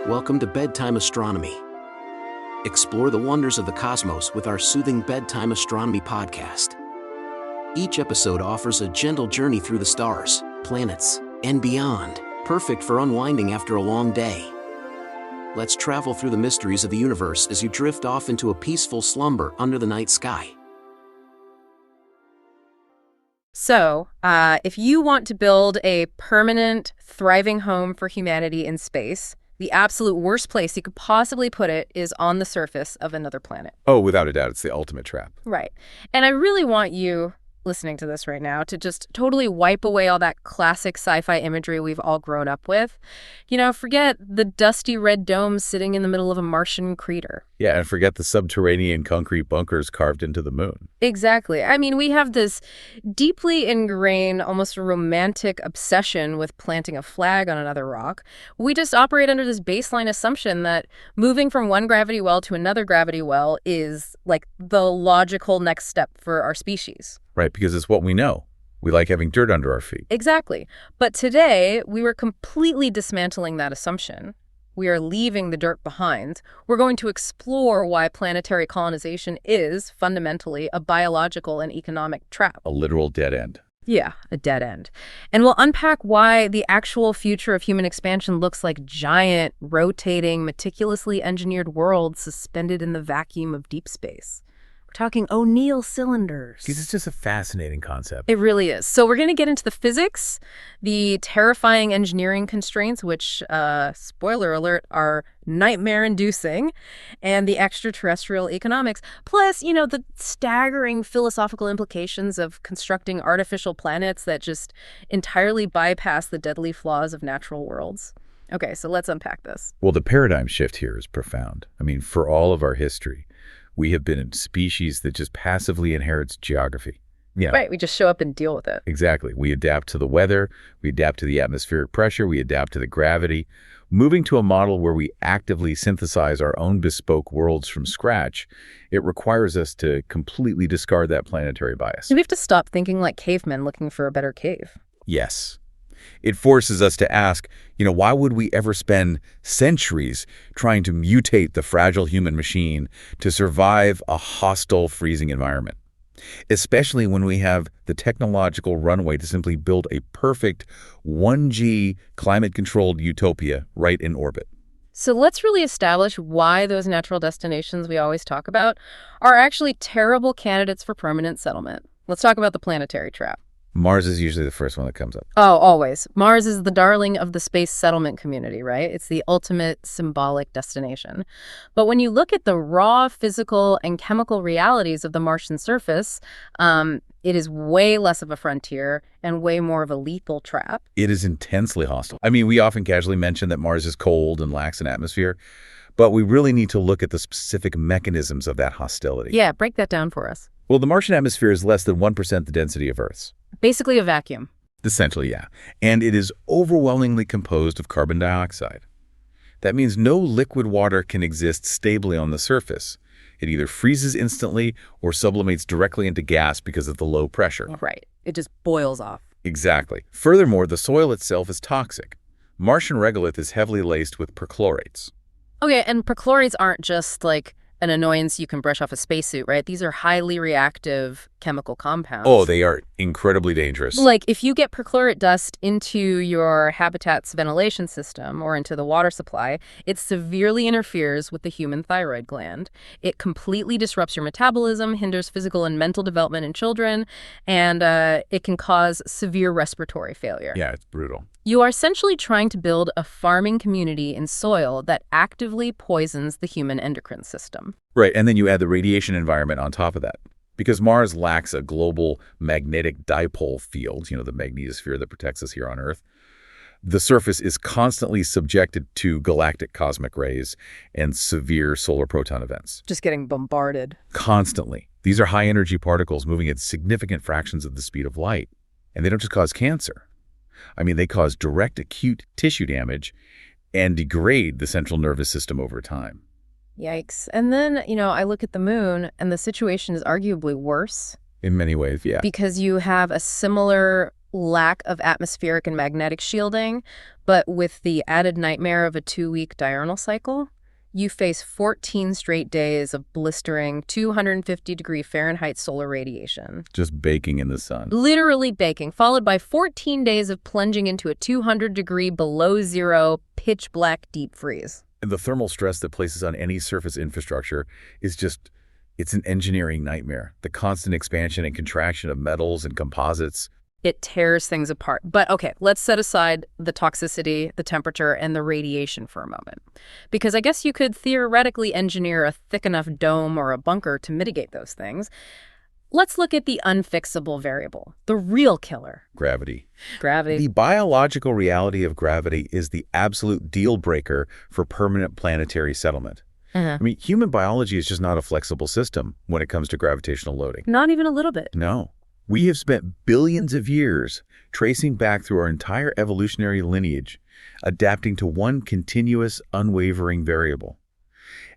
Welcome to Bedtime Astronomy. Explore the wonders of the cosmos with our soothing Bedtime Astronomy podcast. Each episode offers a gentle journey through the stars, planets, and beyond, perfect for unwinding after a long day. Let's travel through the mysteries of the universe as you drift off into a peaceful slumber under the night sky. So, if you want to build a permanent, thriving home for humanity in space, the absolute worst place you could possibly put it is on the surface of another planet. Oh, without a doubt, it's the ultimate trap. Right. And I really want you, listening to this right now, to just totally wipe away all that classic sci-fi imagery we've all grown up with. You know, forget the dusty red dome sitting in the middle of a Martian crater. Yeah, and forget the subterranean concrete bunkers carved into the moon. Exactly. I mean, we have this deeply ingrained, almost romantic obsession with planting a flag on another rock. We just operate under this baseline assumption that moving from one gravity well to another gravity well is like the logical next step for our species. Right, because it's what we know. We like having dirt under our feet. Exactly. But today, we were completely dismantling that assumption. We are leaving the dirt behind. We're going to explore why planetary colonization is fundamentally a biological and economic trap. A literal dead end. Yeah, a dead end. And we'll unpack why the actual future of human expansion looks like giant, rotating, meticulously engineered worlds suspended in the vacuum of deep space. Talking O'Neill cylinders. Because it's just a fascinating concept. It really is. So we're going to get into the physics, the terrifying engineering constraints, which, spoiler alert, are nightmare-inducing, and the extraterrestrial economics, plus, you know, the staggering philosophical implications of constructing artificial planets that just entirely bypass the deadly flaws of natural worlds. Okay, so let's unpack this. Well, the paradigm shift here is profound. I mean, for all of our history, we have been a species that just passively inherits geography. You know, right, we just show up and deal with it. Exactly. We adapt to the weather, we adapt to the atmospheric pressure, we adapt to the gravity. Moving to a model where we actively synthesize our own bespoke worlds from scratch, it requires us to completely discard that planetary bias. We have to stop thinking like cavemen looking for a better cave. Yes. It forces us to ask, why would we ever spend centuries trying to mutate the fragile human machine to survive a hostile, freezing environment? Especially when we have the technological runway to simply build a perfect 1G climate-controlled utopia right in orbit. So let's really establish why those natural destinations we always talk about are actually terrible candidates for permanent settlement. Let's talk about the planetary trap. Mars is usually the first one that comes up. Oh, always. Mars is the darling of the space settlement community, right? It's the ultimate symbolic destination. But when you look at the raw physical and chemical realities of the Martian surface, it is way less of a frontier and way more of a lethal trap. It is intensely hostile. I mean, we often casually mention that Mars is cold and lacks an atmosphere, but we really need to look at the specific mechanisms of that hostility. Yeah, break that down for us. Well, the Martian atmosphere is less than 1% the density of Earth's. Basically a vacuum. Essentially, yeah. And it is overwhelmingly composed of carbon dioxide. That means no liquid water can exist stably on the surface. It either freezes instantly or sublimates directly into gas because of the low pressure. Right. It just boils off. Exactly. Furthermore, the soil itself is toxic. Martian regolith is heavily laced with perchlorates. Okay, and perchlorates aren't just like an annoyance you can brush off a spacesuit, right? These are highly reactive chemical compounds. Oh, they are incredibly dangerous. Like if you get perchlorate dust into your habitat's ventilation system or into the water supply, it severely interferes with the human thyroid gland. It completely disrupts your metabolism, hinders physical and mental development in children, and it can cause severe respiratory failure. Yeah, it's brutal. You are essentially trying to build a farming community in soil that actively poisons the human endocrine system. Right, and then you add the radiation environment on top of that. Because Mars lacks a global magnetic dipole field, the magnetosphere that protects us here on Earth, the surface is constantly subjected to galactic cosmic rays and severe solar proton events. Just getting bombarded. Constantly. These are high-energy particles moving at significant fractions of the speed of light. And they don't just cause cancer. I mean, they cause direct acute tissue damage and degrade the central nervous system over time. Yikes. And then, I look at the moon and the situation is arguably worse. In many ways, yeah. Because you have a similar lack of atmospheric and magnetic shielding, but with the added nightmare of a 2-week diurnal cycle, you face 14 straight days of blistering 250-degree Fahrenheit solar radiation. Just baking in the sun. Literally baking, followed by 14 days of plunging into a 200-degree below zero, pitch-black deep freeze. And the thermal stress that places on any surface infrastructure is just, it's an engineering nightmare. The constant expansion and contraction of metals and composites. It tears things apart. But okay, let's set aside the toxicity, the temperature, and the radiation for a moment. Because I guess you could theoretically engineer a thick enough dome or a bunker to mitigate those things. Let's look at the unfixable variable, the real killer. Gravity. Gravity. The biological reality of gravity is the absolute deal breaker for permanent planetary settlement. I mean, human biology is just not a flexible system when it comes to gravitational loading. Not even a little bit. No. We have spent billions of years tracing back through our entire evolutionary lineage, adapting to one continuous, unwavering variable.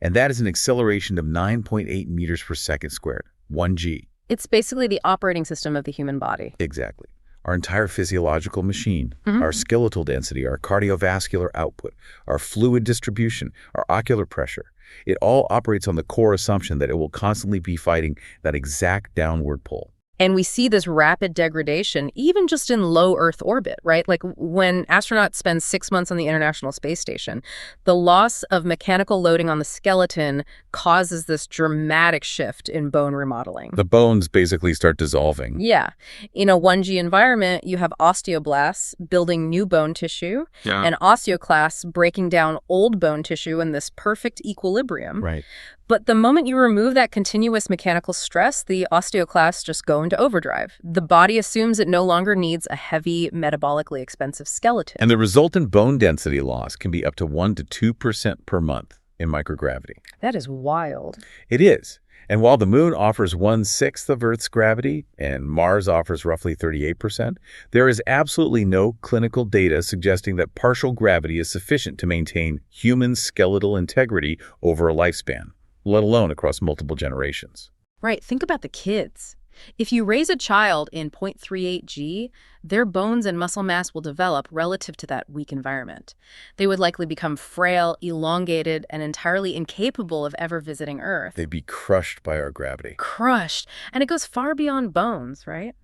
And that is an acceleration of 9.8 meters per second squared, 1g. It's basically the operating system of the human body. Exactly. Our entire physiological machine, our skeletal density, our cardiovascular output, our fluid distribution, our ocular pressure, it all operates on the core assumption that it will constantly be fighting that exact downward pull. And we see this rapid degradation even just in low Earth orbit, right? Like when astronauts spend 6 months on the International Space Station, the loss of mechanical loading on the skeleton causes this dramatic shift in bone remodeling. The bones basically start dissolving. Yeah. In a 1G environment, you have osteoblasts building new bone tissue and osteoclasts breaking down old bone tissue in this perfect equilibrium. Right. But the moment you remove that continuous mechanical stress, the osteoclasts just go into overdrive. The body assumes it no longer needs a heavy, metabolically expensive skeleton. And the resultant bone density loss can be up to 1 to 2% per month in microgravity. That is wild. It is. And while the moon offers 1/6 of Earth's gravity and Mars offers roughly 38%, there is absolutely no clinical data suggesting that partial gravity is sufficient to maintain human skeletal integrity over a lifespan, let alone across multiple generations. Right. Think about the kids. If you raise a child in 0.38 G, their bones and muscle mass will develop relative to that weak environment. They would likely become frail, elongated, and entirely incapable of ever visiting Earth. They'd be crushed by our gravity. Crushed. And it goes far beyond bones, right?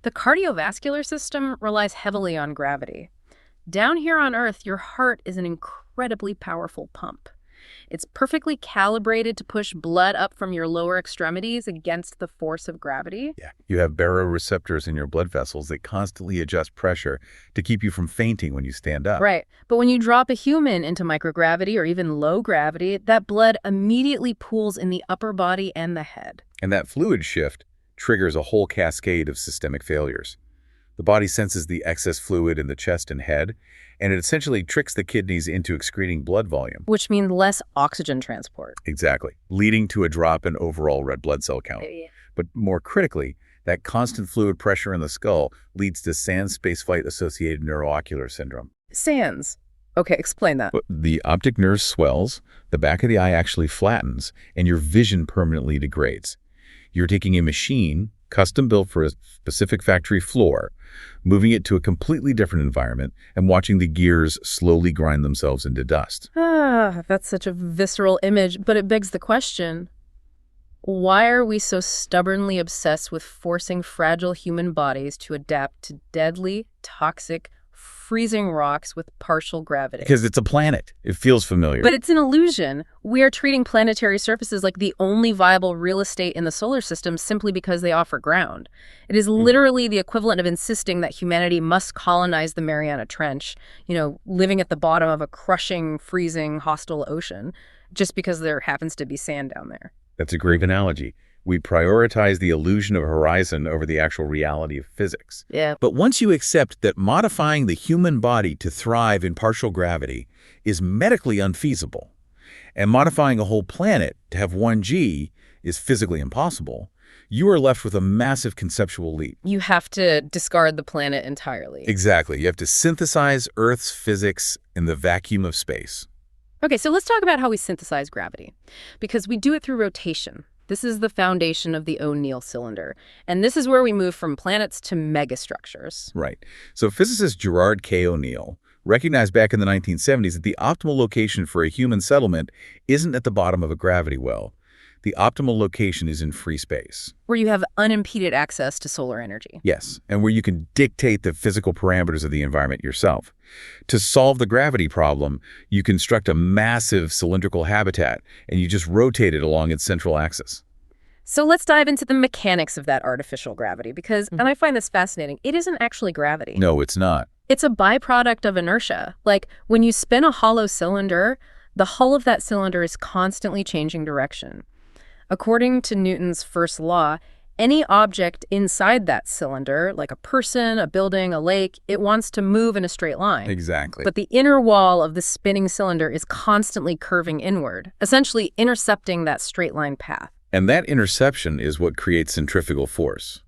The cardiovascular system relies heavily on gravity. Down here on Earth, your heart is an incredibly powerful pump. It's perfectly calibrated to push blood up from your lower extremities against the force of gravity. Yeah, you have baroreceptors in your blood vessels that constantly adjust pressure to keep you from fainting when you stand up. Right. But when you drop a human into microgravity or even low gravity, that blood immediately pools in the upper body and the head. And that fluid shift triggers a whole cascade of systemic failures. The body senses the excess fluid in the chest and head, and it essentially tricks the kidneys into excreting blood volume. Which means less oxygen transport. Exactly, leading to a drop in overall red blood cell count. But more critically, that constant fluid pressure in the skull leads to SANS spaceflight-associated neuroocular syndrome. SANS. Okay, explain that. The optic nerve swells, the back of the eye actually flattens, and your vision permanently degrades. You're taking a machine, custom built for a specific factory floor, moving it to a completely different environment and watching the gears slowly grind themselves into dust. That's such a visceral image, but it begs the question, why are we so stubbornly obsessed with forcing fragile human bodies to adapt to deadly, toxic, freezing rocks with partial gravity? Because it's a planet. It feels familiar. But it's an illusion. We are treating planetary surfaces like the only viable real estate in the solar system simply because they offer ground. It is literally the equivalent of insisting that humanity must colonize the Mariana Trench, living at the bottom of a crushing, freezing, hostile ocean, just because there happens to be sand down there. That's a great analogy. We prioritize the illusion of horizon over the actual reality of physics. Yeah. But once you accept that modifying the human body to thrive in partial gravity is medically unfeasible, and modifying a whole planet to have 1G is physically impossible, you are left with a massive conceptual leap. You have to discard the planet entirely. Exactly. You have to synthesize Earth's physics in the vacuum of space. Okay, so let's talk about how we synthesize gravity, because we do it through rotation. This is the foundation of the O'Neill cylinder. And this is where we move from planets to megastructures. Right. So physicist Gerard K. O'Neill recognized back in the 1970s that the optimal location for a human settlement isn't at the bottom of a gravity well. The optimal location is in free space. Where you have unimpeded access to solar energy. Yes, and where you can dictate the physical parameters of the environment yourself. To solve the gravity problem, you construct a massive cylindrical habitat, and you just rotate it along its central axis. So let's dive into the mechanics of that artificial gravity, because, and I find this fascinating, it isn't actually gravity. No, it's not. It's a byproduct of inertia. Like, when you spin a hollow cylinder, the hull of that cylinder is constantly changing direction. According to Newton's first law, any object inside that cylinder, like a person, a building, a lake, it wants to move in a straight line. Exactly. But the inner wall of the spinning cylinder is constantly curving inward, essentially intercepting that straight line path. And that interception is what creates centrifugal force.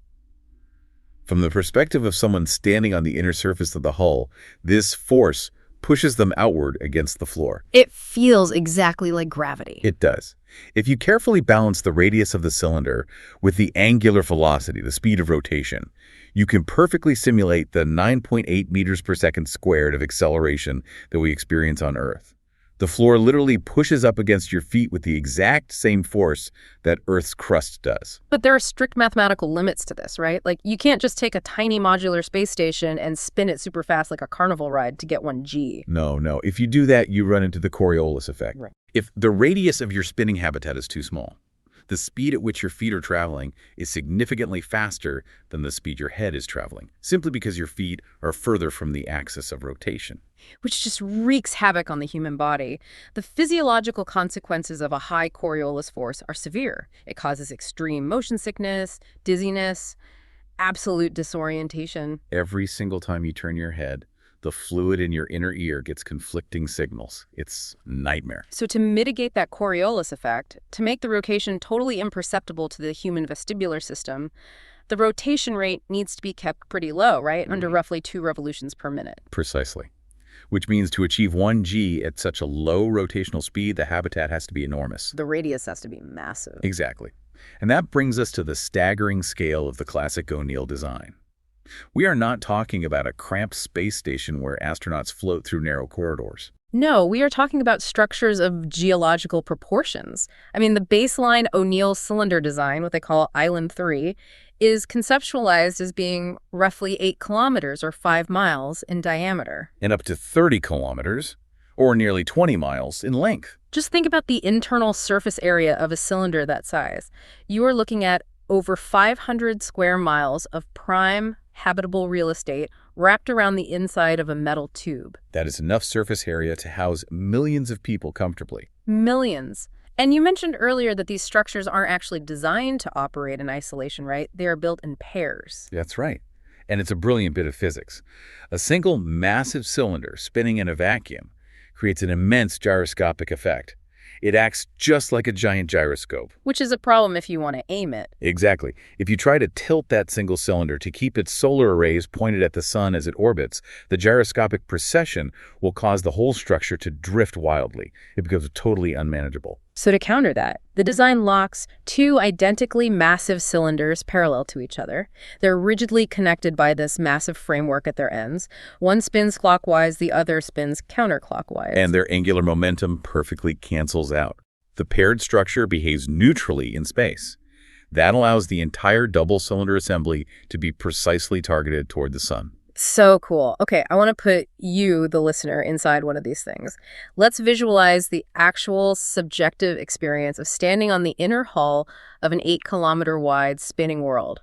From the perspective of someone standing on the inner surface of the hull, this force pushes them outward against the floor. It feels exactly like gravity. It does. If you carefully balance the radius of the cylinder with the angular velocity, the speed of rotation, you can perfectly simulate the 9.8 meters per second squared of acceleration that we experience on Earth. The floor literally pushes up against your feet with the exact same force that Earth's crust does. But there are strict mathematical limits to this, right? Like, you can't just take a tiny modular space station and spin it super fast like a carnival ride to get 1G. No. If you do that, you run into the Coriolis effect. Right. If the radius of your spinning habitat is too small, the speed at which your feet are traveling is significantly faster than the speed your head is traveling, simply because your feet are further from the axis of rotation. Which just wreaks havoc on the human body. The physiological consequences of a high Coriolis force are severe. It causes extreme motion sickness, dizziness, absolute disorientation. Every single time you turn your head, the fluid in your inner ear gets conflicting signals. It's a nightmare. So to mitigate that Coriolis effect, to make the rotation totally imperceptible to the human vestibular system, the rotation rate needs to be kept pretty low, right? Under roughly 2 revolutions per minute. Precisely. Which means to achieve 1G at such a low rotational speed, the habitat has to be enormous. The radius has to be massive. Exactly. And that brings us to the staggering scale of the classic O'Neill design. We are not talking about a cramped space station where astronauts float through narrow corridors. No, we are talking about structures of geological proportions. I mean, the baseline O'Neill cylinder design, what they call Island 3, is conceptualized as being roughly 8 kilometers or 5 miles in diameter. And up to 30 kilometers, or nearly 20 miles, in length. Just think about the internal surface area of a cylinder that size. You are looking at over 500 square miles of prime habitable real estate wrapped around the inside of a metal tube. That is enough surface area to house millions of people comfortably. Millions. And you mentioned earlier that these structures aren't actually designed to operate in isolation, right? They are built in pairs. That's right. And it's a brilliant bit of physics. A single massive cylinder spinning in a vacuum creates an immense gyroscopic effect. It acts just like a giant gyroscope. Which is a problem if you want to aim it. Exactly. If you try to tilt that single cylinder to keep its solar arrays pointed at the sun as it orbits, the gyroscopic precession will cause the whole structure to drift wildly. It becomes totally unmanageable. So to counter that, the design locks 2 identically massive cylinders parallel to each other. They're rigidly connected by this massive framework at their ends. One spins clockwise, the other spins counterclockwise. And their angular momentum perfectly cancels out. The paired structure behaves neutrally in space. That allows the entire double-cylinder assembly to be precisely targeted toward the sun. So cool. Okay, I want to put you, the listener, inside one of these things. Let's visualize the actual subjective experience of standing on the inner hull of an 8-kilometer wide spinning world.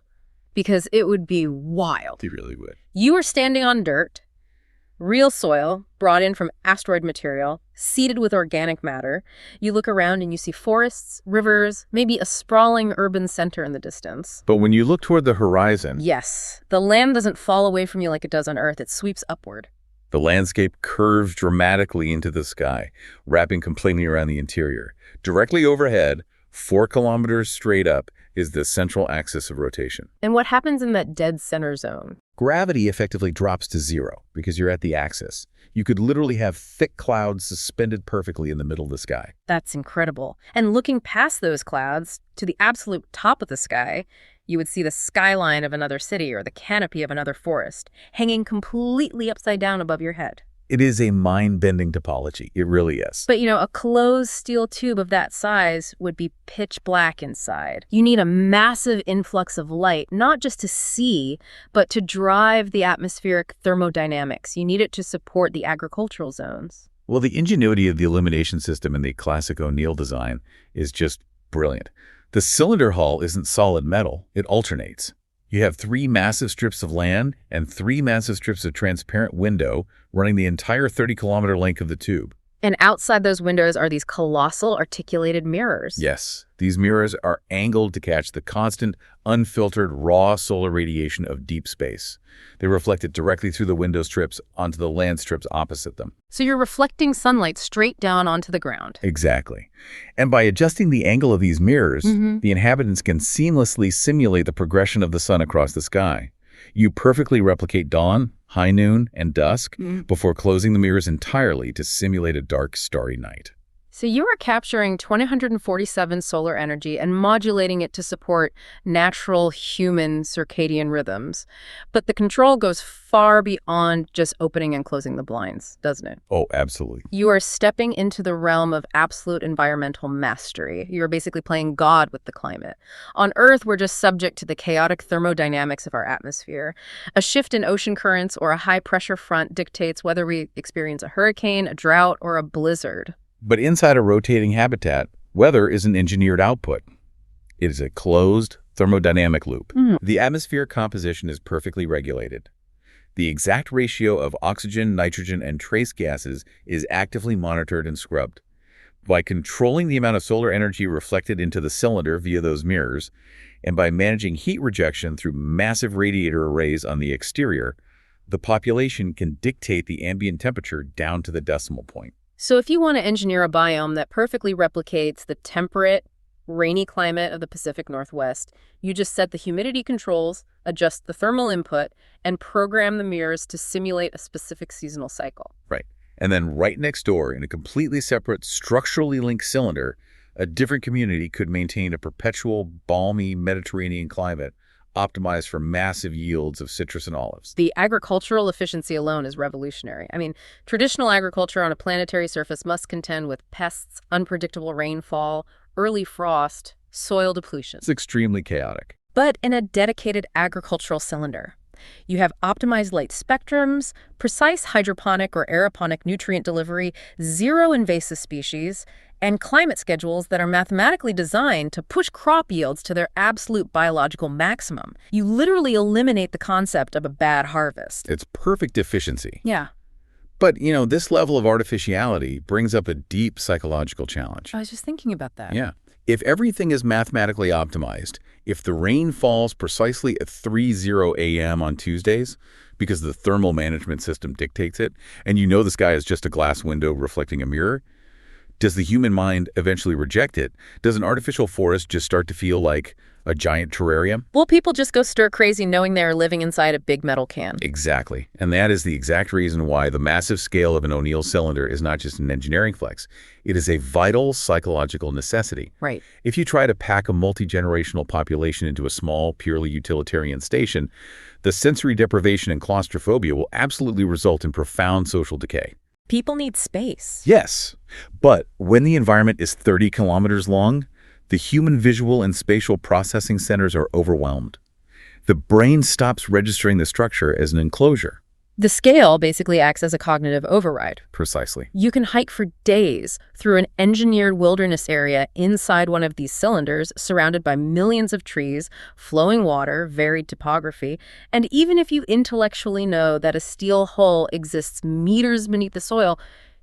Because it would be wild. It really would. You are standing on dirt, real soil brought in from asteroid material, seeded with organic matter. You look around and you see forests, rivers, maybe a sprawling urban center in the distance. But when you look toward the horizon, Yes, the land doesn't fall away from you like it does on Earth. It sweeps upward. the landscape curves dramatically into the sky, wrapping completely around the interior. Directly overhead, 4 kilometers straight up, is the central axis of rotation. And what happens in that dead center zone? Gravity effectively drops to zero because you're at the axis. You could literally have thick clouds suspended perfectly in the middle of the sky. That's incredible. And looking past those clouds to the absolute top of the sky, you would see the skyline of another city or the canopy of another forest, hanging completely upside down above your head. It is a mind-bending topology. It really is. But, a closed steel tube of that size would be pitch black inside. You need a massive influx of light, not just to see, but to drive the atmospheric thermodynamics. You need it to support the agricultural zones. Well, the ingenuity of the illumination system in the classic O'Neill design is just brilliant. The cylinder hull isn't solid metal. It alternates. You have 3 massive strips of land and 3 massive strips of transparent window running the entire 30-kilometer length of the tube. And outside those windows are these colossal articulated mirrors. Yes, these mirrors are angled to catch the constant, unfiltered, raw solar radiation of deep space. They reflect it directly through the window strips onto the land strips opposite them. So you're reflecting sunlight straight down onto the ground. Exactly. And by adjusting the angle of these mirrors, the inhabitants can seamlessly simulate the progression of the sun across the sky. You perfectly replicate dawn, high noon, and dusk before closing the mirrors entirely to simulate a dark, starry night. So you are capturing 247 solar energy and modulating it to support natural human circadian rhythms. But the control goes far beyond just opening and closing the blinds, doesn't it? Oh, absolutely. You are stepping into the realm of absolute environmental mastery. You're basically playing God with the climate. On Earth, we're just subject to the chaotic thermodynamics of our atmosphere. A shift in ocean currents or a high-pressure front dictates whether we experience a hurricane, a drought, or a blizzard. But inside a rotating habitat, weather is an engineered output. It is a closed thermodynamic loop. The atmospheric composition is perfectly regulated. The exact ratio of oxygen, nitrogen, and trace gases is actively monitored and scrubbed. By controlling the amount of solar energy reflected into the cylinder via those mirrors, and by managing heat rejection through massive radiator arrays on the exterior, the population can dictate the ambient temperature down to the decimal point. So if you want to engineer a biome that perfectly replicates the temperate, rainy climate of the Pacific Northwest, you just set the humidity controls, adjust the thermal input, and program the mirrors to simulate a specific seasonal cycle. Right. And then right next door, in a completely separate, structurally linked cylinder, a different community could maintain a perpetual, balmy Mediterranean climate optimized for massive yields of citrus and olives. The agricultural efficiency alone is revolutionary. I mean, traditional agriculture on a planetary surface must contend with pests, unpredictable rainfall, early frost, soil depletion. It's extremely chaotic. But in a dedicated agricultural cylinder, you have optimized light spectrums, precise hydroponic or aeroponic nutrient delivery, zero invasive species, and climate schedules that are mathematically designed to push crop yields to their absolute biological maximum. You literally eliminate the concept of a bad harvest. It's perfect efficiency. Yeah. But, this level of artificiality brings up a deep psychological challenge. I was just thinking about that. Yeah. If everything is mathematically optimized, if the rain falls precisely at 3:00 a.m. on Tuesdays, because the thermal management system dictates it, and the sky is just a glass window reflecting a mirror, does the human mind eventually reject it? Does an artificial forest just start to feel like a giant terrarium? Well, people just go stir crazy knowing they are living inside a big metal can. Exactly. And that is the exact reason why the massive scale of an O'Neill cylinder is not just an engineering flex. It is a vital psychological necessity. Right. If you try to pack a multi-generational population into a small, purely utilitarian station, the sensory deprivation and claustrophobia will absolutely result in profound social decay. People need space. Yes, but when the environment is 30 kilometers long, the human visual and spatial processing centers are overwhelmed. The brain stops registering the structure as an enclosure. The scale basically acts as a cognitive override. Precisely. You can hike for days through an engineered wilderness area inside one of these cylinders, surrounded by millions of trees, flowing water, varied topography, and even if you intellectually know that a steel hull exists meters beneath the soil,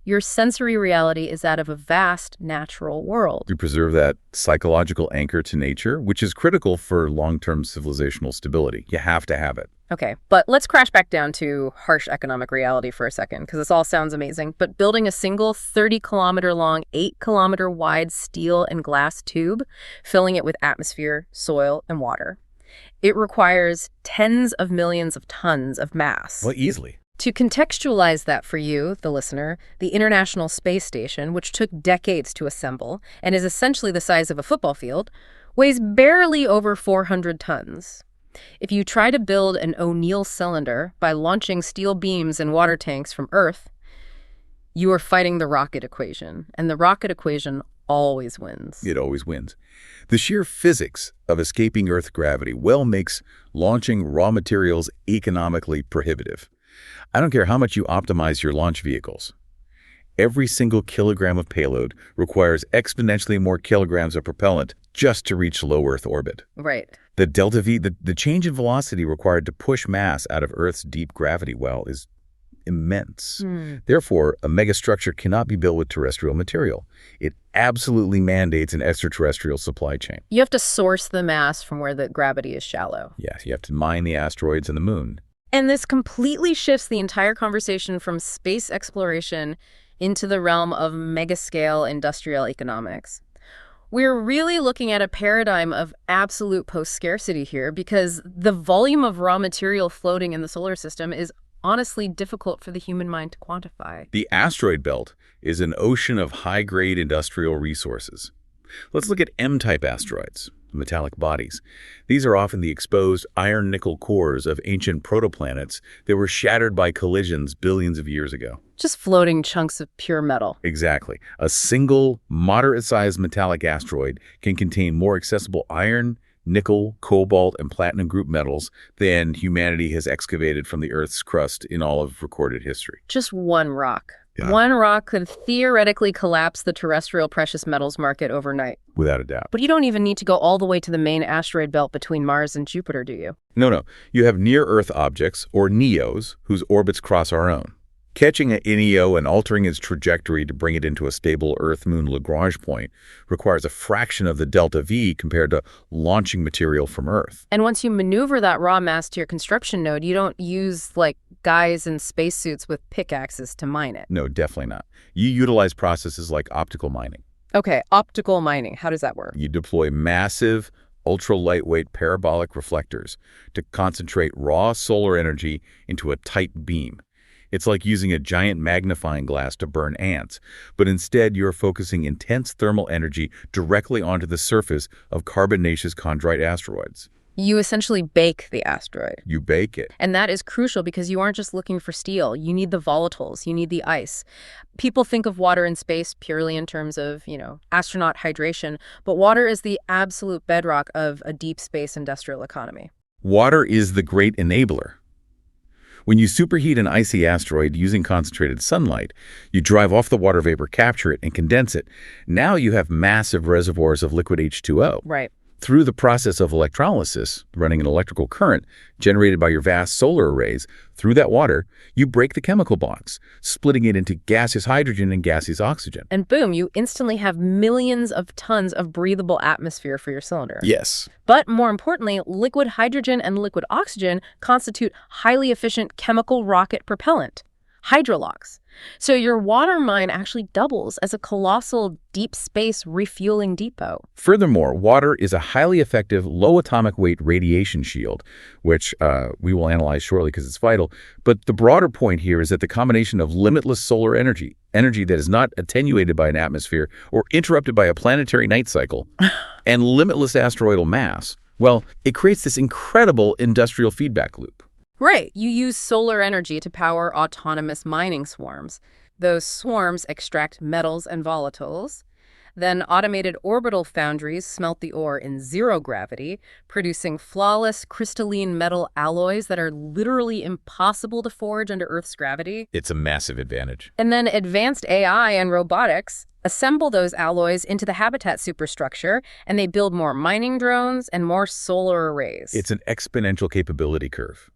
your sensory reality is that of a vast natural world. We preserve that psychological anchor to nature, which is critical for long-term civilizational stability. You have to have it. Okay, but let's crash back down to harsh economic reality for a second, because this all sounds amazing. But building a single 30-kilometer-long, 8-kilometer-wide steel and glass tube, filling it with atmosphere, soil, and water. It requires tens of millions of tons of mass. Well, easily. To contextualize that for you, the listener, the International Space Station, which took decades to assemble and is essentially the size of a football field, weighs barely over 400 tons. If you try to build an O'Neill cylinder by launching steel beams and water tanks from Earth, you are fighting the rocket equation, and the rocket equation always wins. It always wins. The sheer physics of escaping Earth gravity makes launching raw materials economically prohibitive. I don't care how much you optimize your launch vehicles. Every single kilogram of payload requires exponentially more kilograms of propellant just to reach low Earth orbit. Right. The delta V, the change in velocity required to push mass out of Earth's deep gravity well is immense. Therefore, a megastructure cannot be built with terrestrial material. It absolutely mandates an extraterrestrial supply chain. You have to source the mass from where the gravity is shallow. Yes, you have to mine the asteroids and the moon. And this completely shifts the entire conversation from space exploration into the realm of megascale industrial economics. We're really looking at a paradigm of absolute post-scarcity here because the volume of raw material floating in the solar system is honestly difficult for the human mind to quantify. The asteroid belt is an ocean of high-grade industrial resources. Let's look at M-type asteroids, metallic bodies. These are often the exposed iron-nickel cores of ancient protoplanets that were shattered by collisions billions of years ago. Just floating chunks of pure metal. Exactly. A single, moderate-sized metallic asteroid can contain more accessible iron, nickel, cobalt, and platinum group metals than humanity has excavated from the Earth's crust in all of recorded history. Just one rock. Yeah. One rock could theoretically collapse the terrestrial precious metals market overnight. Without a doubt. But you don't even need to go all the way to the main asteroid belt between Mars and Jupiter, do you? No. You have near-Earth objects, or NEOs, whose orbits cross our own. Catching an NEO and altering its trajectory to bring it into a stable Earth-Moon Lagrange point requires a fraction of the delta V compared to launching material from Earth. And once you maneuver that raw mass to your construction node, you don't use, guys in spacesuits with pickaxes to mine it. No, definitely not. You utilize processes like optical mining. Okay, optical mining. How does that work? You deploy massive, ultra-lightweight parabolic reflectors to concentrate raw solar energy into a tight beam. It's like using a giant magnifying glass to burn ants, but instead you're focusing intense thermal energy directly onto the surface of carbonaceous chondrite asteroids. You essentially bake the asteroid. You bake it. And that is crucial because you aren't just looking for steel. You need the volatiles. You need the ice. People think of water in space purely in terms of, astronaut hydration, but water is the absolute bedrock of a deep space industrial economy. Water is the great enabler. When you superheat an icy asteroid using concentrated sunlight, you drive off the water vapor, capture it, and condense it. Now you have massive reservoirs of liquid H2O. Right. Through the process of electrolysis, running an electrical current generated by your vast solar arrays, through that water, you break the chemical bonds, splitting it into gaseous hydrogen and gaseous oxygen. And boom, you instantly have millions of tons of breathable atmosphere for your cylinder. Yes. But more importantly, liquid hydrogen and liquid oxygen constitute highly efficient chemical rocket propellant, hydrolox. So your water mine actually doubles as a colossal deep space refueling depot. Furthermore, water is a highly effective, low atomic weight radiation shield, which we will analyze shortly because it's vital. But the broader point here is that the combination of limitless solar energy that is not attenuated by an atmosphere or interrupted by a planetary night cycle, and limitless asteroidal mass, it creates this incredible industrial feedback loop. Right. You use solar energy to power autonomous mining swarms. Those swarms extract metals and volatiles. Then automated orbital foundries smelt the ore in zero gravity, producing flawless crystalline metal alloys that are literally impossible to forge under Earth's gravity. It's a massive advantage. And then advanced AI and robotics assemble those alloys into the habitat superstructure, and they build more mining drones and more solar arrays. It's an exponential capability curve.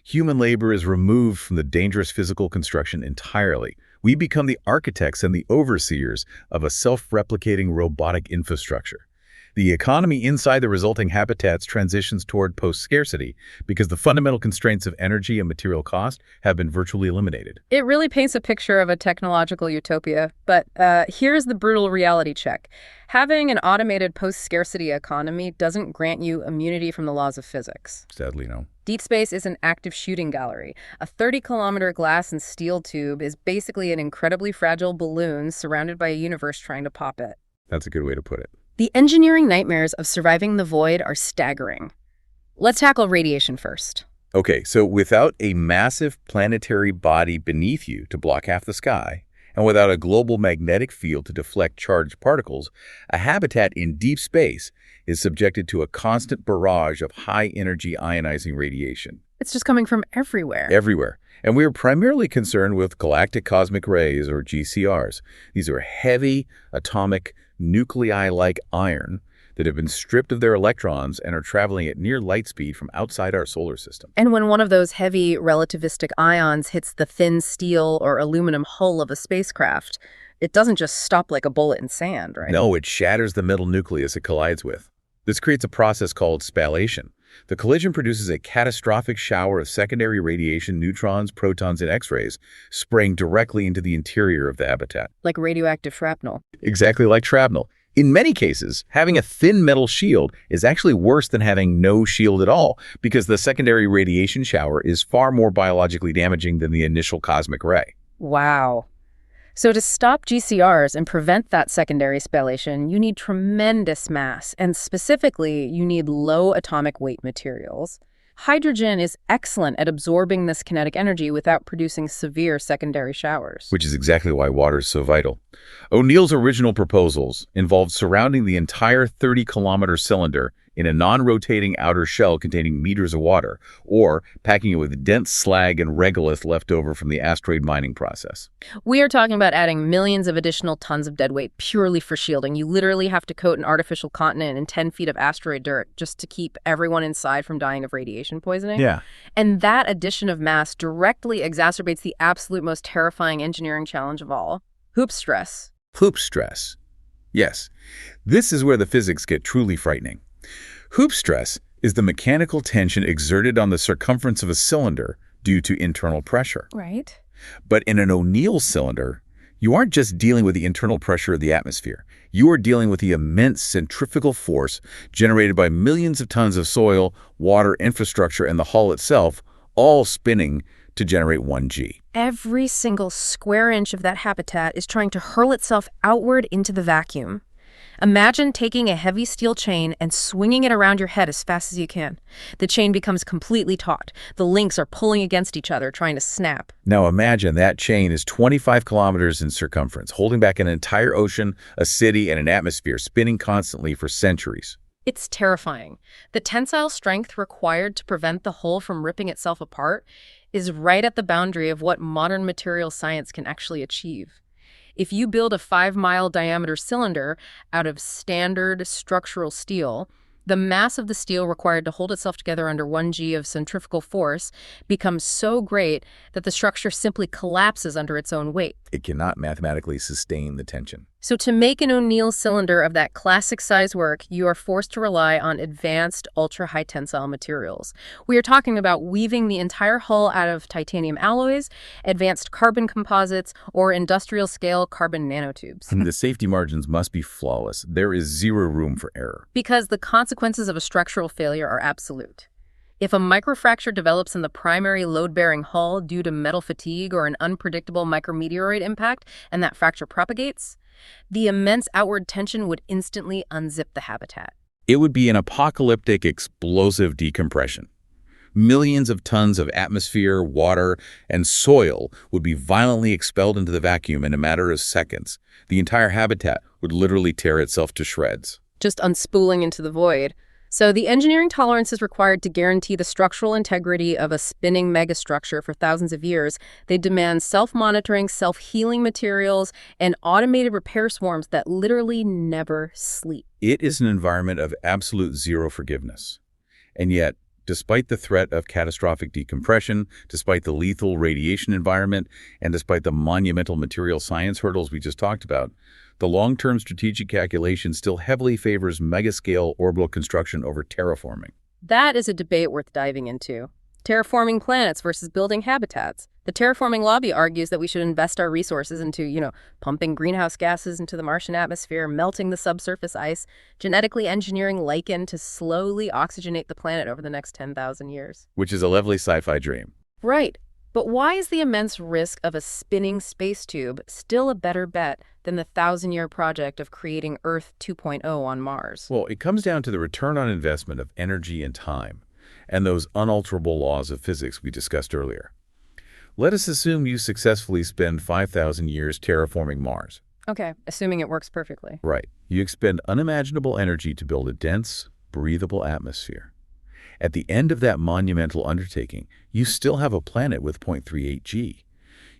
Human labor is removed from the dangerous physical construction entirely. We become the architects and the overseers of a self-replicating robotic infrastructure. The economy inside the resulting habitats transitions toward post-scarcity because the fundamental constraints of energy and material cost have been virtually eliminated. It really paints a picture of a technological utopia, but here's the brutal reality check. Having an automated post-scarcity economy doesn't grant you immunity from the laws of physics. Sadly, no. Deep space is an active shooting gallery. A 30-kilometer glass and steel tube is basically an incredibly fragile balloon surrounded by a universe trying to pop it. That's a good way to put it. The engineering nightmares of surviving the void are staggering. Let's tackle radiation first. Okay, so without a massive planetary body beneath you to block half the sky, and without a global magnetic field to deflect charged particles, a habitat in deep space is subjected to a constant barrage of high-energy ionizing radiation. It's just coming from everywhere. Everywhere. And we are primarily concerned with galactic cosmic rays, or GCRs. These are heavy, atomic, nuclei-like iron that have been stripped of their electrons and are traveling at near light speed from outside our solar system. And when one of those heavy relativistic ions hits the thin steel or aluminum hull of a spacecraft, it doesn't just stop like a bullet in sand, right? No, it shatters the metal nucleus it collides with. This creates a process called spallation. The collision produces a catastrophic shower of secondary radiation, neutrons, protons, and X-rays, spraying directly into the interior of the habitat. Like radioactive shrapnel. Exactly like shrapnel. In many cases, having a thin metal shield is actually worse than having no shield at all, because the secondary radiation shower is far more biologically damaging than the initial cosmic ray. Wow. So to stop GCRs and prevent that secondary spallation, you need tremendous mass, and specifically, you need low atomic weight materials. Hydrogen is excellent at absorbing this kinetic energy without producing severe secondary showers. Which is exactly why water is so vital. O'Neill's original proposals involved surrounding the entire 30-kilometer cylinder in a non-rotating outer shell containing meters of water, or packing it with dense slag and regolith left over from the asteroid mining process. We are talking about adding millions of additional tons of dead weight purely for shielding. You literally have to coat an artificial continent in 10 feet of asteroid dirt just to keep everyone inside from dying of radiation poisoning. Yeah. And that addition of mass directly exacerbates the absolute most terrifying engineering challenge of all, hoop stress. Hoop stress. Yes. This is where the physics get truly frightening. Hoop stress is the mechanical tension exerted on the circumference of a cylinder due to internal pressure. Right. But in an O'Neill cylinder, you aren't just dealing with the internal pressure of the atmosphere. You are dealing with the immense centrifugal force generated by millions of tons of soil, water, infrastructure, and the hull itself, all spinning to generate 1G. Every single square inch of that habitat is trying to hurl itself outward into the vacuum. Imagine taking a heavy steel chain and swinging it around your head as fast as you can. The chain becomes completely taut. The links are pulling against each other, trying to snap. Now imagine that chain is 25 kilometers in circumference, holding back an entire ocean, a city, and an atmosphere, spinning constantly for centuries. It's terrifying. The tensile strength required to prevent the hull from ripping itself apart is right at the boundary of what modern material science can actually achieve. If you build a 5-mile diameter cylinder out of standard structural steel, the mass of the steel required to hold itself together under 1G of centrifugal force becomes so great that the structure simply collapses under its own weight. It cannot mathematically sustain the tension. So to make an O'Neill cylinder of that classic size work, you are forced to rely on advanced ultra-high tensile materials. We are talking about weaving the entire hull out of titanium alloys, advanced carbon composites, or industrial-scale carbon nanotubes. And the safety margins must be flawless. There is zero room for error. Because the consequences of a structural failure are absolute. If a microfracture develops in the primary load-bearing hull due to metal fatigue or an unpredictable micrometeoroid impact, and that fracture propagates, the immense outward tension would instantly unzip the habitat. It would be an apocalyptic, explosive decompression. Millions of tons of atmosphere, water, and soil would be violently expelled into the vacuum in a matter of seconds. The entire habitat would literally tear itself to shreds. Just unspooling into the void. So the engineering tolerances required to guarantee the structural integrity of a spinning megastructure for thousands of years, they demand self-monitoring, self-healing materials, and automated repair swarms that literally never sleep. It is an environment of absolute zero forgiveness. And yet, Despite the threat of catastrophic decompression, despite the lethal radiation environment, and despite the monumental material science hurdles we just talked about, the long-term strategic calculation still heavily favors megascale orbital construction over terraforming. That is a debate worth diving into. Terraforming planets versus building habitats. The terraforming lobby argues that we should invest our resources into, pumping greenhouse gases into the Martian atmosphere, melting the subsurface ice, genetically engineering lichen to slowly oxygenate the planet over the next 10,000 years. Which is a lovely sci-fi dream. Right. But why is the immense risk of a spinning space tube still a better bet than the 1,000-year project of creating Earth 2.0 on Mars? Well, it comes down to the return on investment of energy and time, and those unalterable laws of physics we discussed earlier. Let us assume you successfully spend 5,000 years terraforming Mars. Okay, assuming it works perfectly. Right. You expend unimaginable energy to build a dense, breathable atmosphere. At the end of that monumental undertaking, you still have a planet with 0.38 G.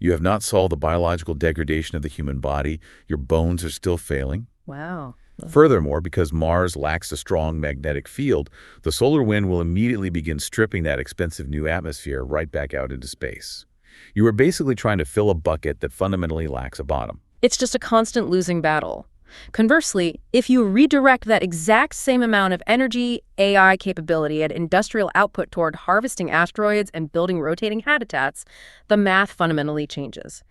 You have not solved the biological degradation of the human body. Your bones are still failing. Wow. Furthermore, because Mars lacks a strong magnetic field, the solar wind will immediately begin stripping that expensive new atmosphere right back out into space. You are basically trying to fill a bucket that fundamentally lacks a bottom. It's just a constant losing battle. Conversely, if you redirect that exact same amount of energy, AI capability, and industrial output toward harvesting asteroids and building rotating habitats, the math fundamentally changes.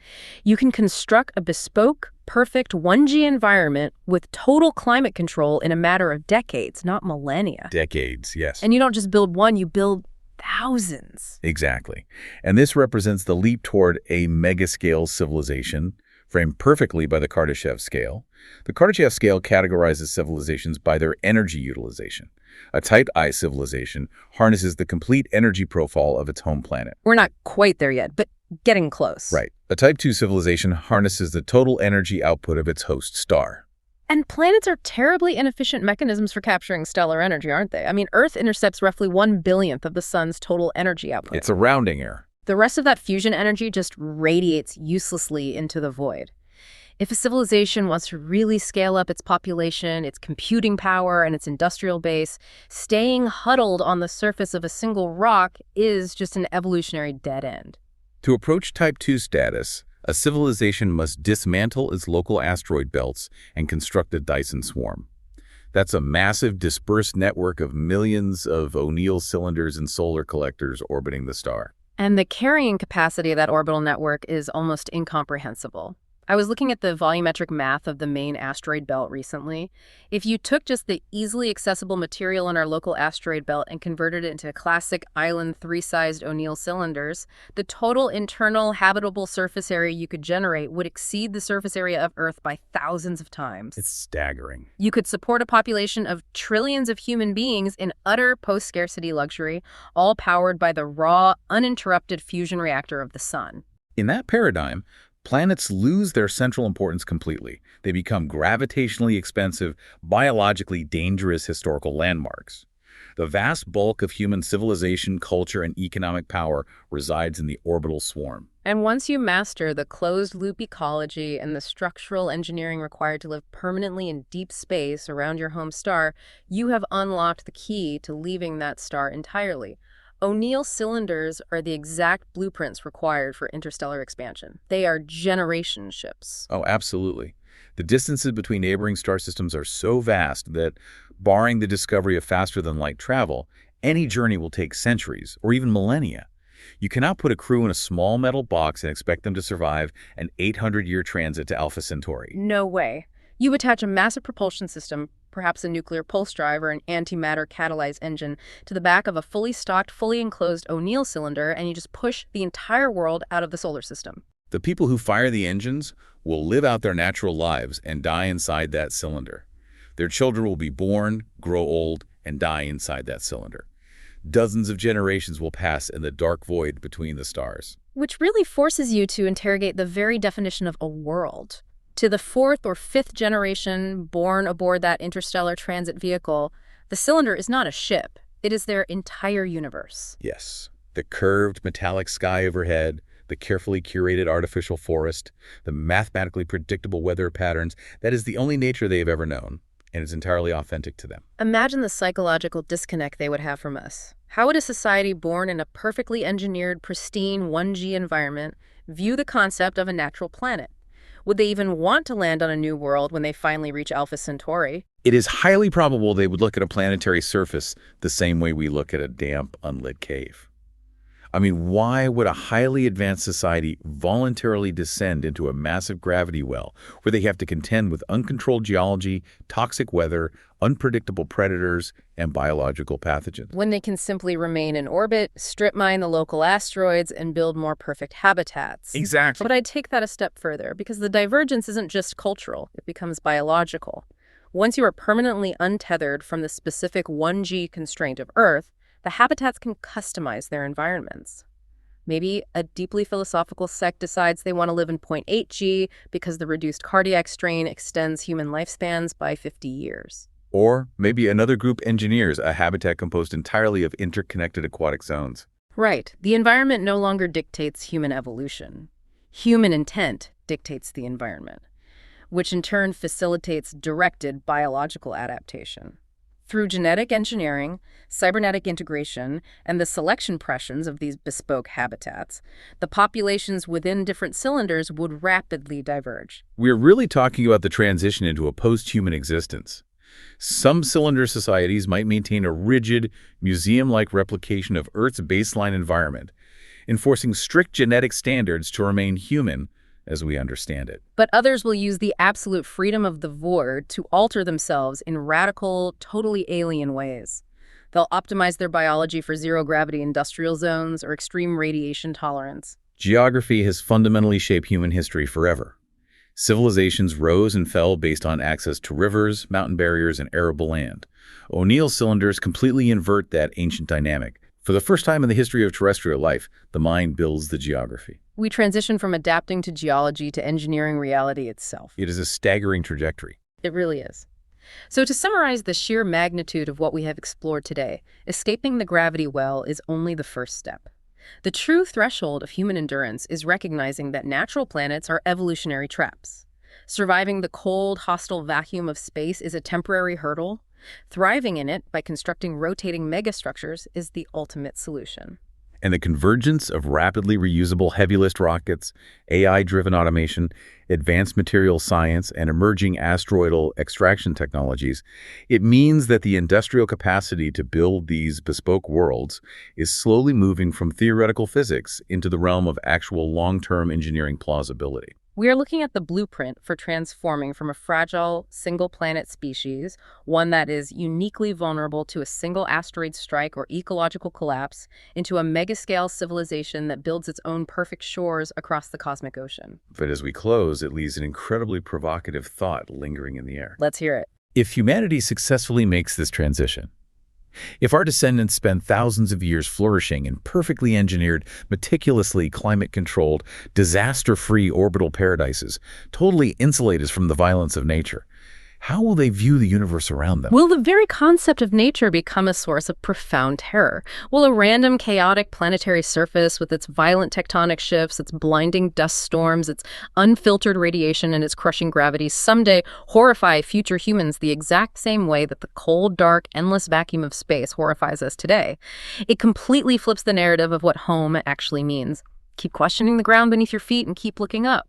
You can construct a bespoke, perfect 1G environment with total climate control in a matter of decades, not millennia. Decades, yes. And you don't just build one, you build thousands. Exactly. And this represents the leap toward a megascale civilization, framed perfectly by the Kardashev scale. The Kardashev scale categorizes civilizations by their energy utilization. A Type I civilization harnesses the complete energy profile of its home planet. We're not quite there yet, but getting close. Right. A Type II civilization harnesses the total energy output of its host star. And planets are terribly inefficient mechanisms for capturing stellar energy, aren't they? I mean, Earth intercepts roughly 1/1000th of the sun's total energy output. It's a rounding error. The rest of that fusion energy just radiates uselessly into the void. If a civilization wants to really scale up its population, its computing power, and its industrial base, staying huddled on the surface of a single rock is just an evolutionary dead end. To approach Type II status, a civilization must dismantle its local asteroid belts and construct a Dyson swarm. That's a massive dispersed network of millions of O'Neill cylinders and solar collectors orbiting the star. And the carrying capacity of that orbital network is almost incomprehensible. I was looking at the volumetric math of the main asteroid belt recently. If you took just the easily accessible material in our local asteroid belt and converted it into classic island 3-sized O'Neill cylinders, the total internal habitable surface area you could generate would exceed the surface area of Earth by thousands of times. It's staggering. You could support a population of trillions of human beings in utter post-scarcity luxury, all powered by the raw, uninterrupted fusion reactor of the sun. In that paradigm, planets lose their central importance completely. They become gravitationally expensive, biologically dangerous historical landmarks. The vast bulk of human civilization, culture, and economic power resides in the orbital swarm. And once you master the closed-loop ecology and the structural engineering required to live permanently in deep space around your home star, you have unlocked the key to leaving that star entirely. O'Neill cylinders are the exact blueprints required for interstellar expansion. They are generation ships. Oh, absolutely. The distances between neighboring star systems are so vast that, barring the discovery of faster-than-light travel, any journey will take centuries or even millennia. You cannot put a crew in a small metal box and expect them to survive an 800-year transit to Alpha Centauri. No way. You attach a massive propulsion system, perhaps a nuclear pulse drive or an antimatter catalyzed engine, to the back of a fully stocked, fully enclosed O'Neill cylinder, and you just push the entire world out of the solar system. The people who fire the engines will live out their natural lives and die inside that cylinder. Their children will be born, grow old, and die inside that cylinder. Dozens of generations will pass in the dark void between the stars. Which really forces you to interrogate the very definition of a world. To the 4th or 5th generation born aboard that interstellar transit vehicle, the cylinder is not a ship. It is their entire universe. Yes. The curved metallic sky overhead, the carefully curated artificial forest, the mathematically predictable weather patterns, that is the only nature they have ever known. and it's entirely authentic to them. Imagine the psychological disconnect they would have from us. How would a society born in a perfectly engineered, pristine 1G environment view the concept of a natural planet? Would they even want to land on a new world when they finally reach Alpha Centauri? It is highly probable they would look at a planetary surface the same way we look at a damp, unlit cave. I mean, why would a highly advanced society voluntarily descend into a massive gravity well where they have to contend with uncontrolled geology, toxic weather, unpredictable predators, and biological pathogens? When they can simply remain in orbit, strip mine the local asteroids, and build more perfect habitats. Exactly. But I'd take that a step further, because the divergence isn't just cultural, it becomes biological. Once you are permanently untethered from the specific 1G constraint of Earth, the habitats can customize their environments. Maybe a deeply philosophical sect decides they want to live in 0.8G because the reduced cardiac strain extends human lifespans by 50 years. Or maybe another group engineers a habitat composed entirely of interconnected aquatic zones. Right. The environment no longer dictates human evolution. Human intent dictates the environment, which in turn facilitates directed biological adaptation. Through genetic engineering, cybernetic integration, and the selection pressures of these bespoke habitats, the populations within different cylinders would rapidly diverge. We're really talking about the transition into a post-human existence. Some cylinder societies might maintain a rigid, museum-like replication of Earth's baseline environment, enforcing strict genetic standards to remain human as we understand it. But others will use the absolute freedom of the void to alter themselves in radical, totally alien ways. They'll optimize their biology for zero-gravity industrial zones or extreme radiation tolerance. Geography has fundamentally shaped human history forever. Civilizations rose and fell based on access to rivers, mountain barriers, and arable land. O'Neill cylinders completely invert that ancient dynamic. For the first time in the history of terrestrial life, the mind builds the geography. We transition from adapting to geology to engineering reality itself. It is a staggering trajectory. It really is. So to summarize the sheer magnitude of what we have explored today, escaping the gravity well is only the first step. The true threshold of human endurance is recognizing that natural planets are evolutionary traps. Surviving the cold, hostile vacuum of space is a temporary hurdle. Thriving in it by constructing rotating megastructures is the ultimate solution. And the convergence of rapidly reusable heavy-lift rockets, AI-driven automation, advanced material science, and emerging asteroidal extraction technologies, it means that the industrial capacity to build these bespoke worlds is slowly moving from theoretical physics into the realm of actual long-term engineering plausibility. We are looking at the blueprint for transforming from a fragile, single-planet species, one that is uniquely vulnerable to a single asteroid strike or ecological collapse, into a mega-scale civilization that builds its own perfect shores across the cosmic ocean. But as we close, it leaves an incredibly provocative thought lingering in the air. Let's hear it. If humanity successfully makes this transition, if our descendants spend thousands of years flourishing in perfectly engineered, meticulously climate-controlled, disaster-free orbital paradises, totally insulated from the violence of nature, how will they view the universe around them? Will the very concept of nature become a source of profound terror? Will a random, chaotic planetary surface with its violent tectonic shifts, its blinding dust storms, its unfiltered radiation, and its crushing gravity someday horrify future humans the exact same way that the cold, dark, endless vacuum of space horrifies us today? It completely flips the narrative of what home actually means. Keep questioning the ground beneath your feet and keep looking up.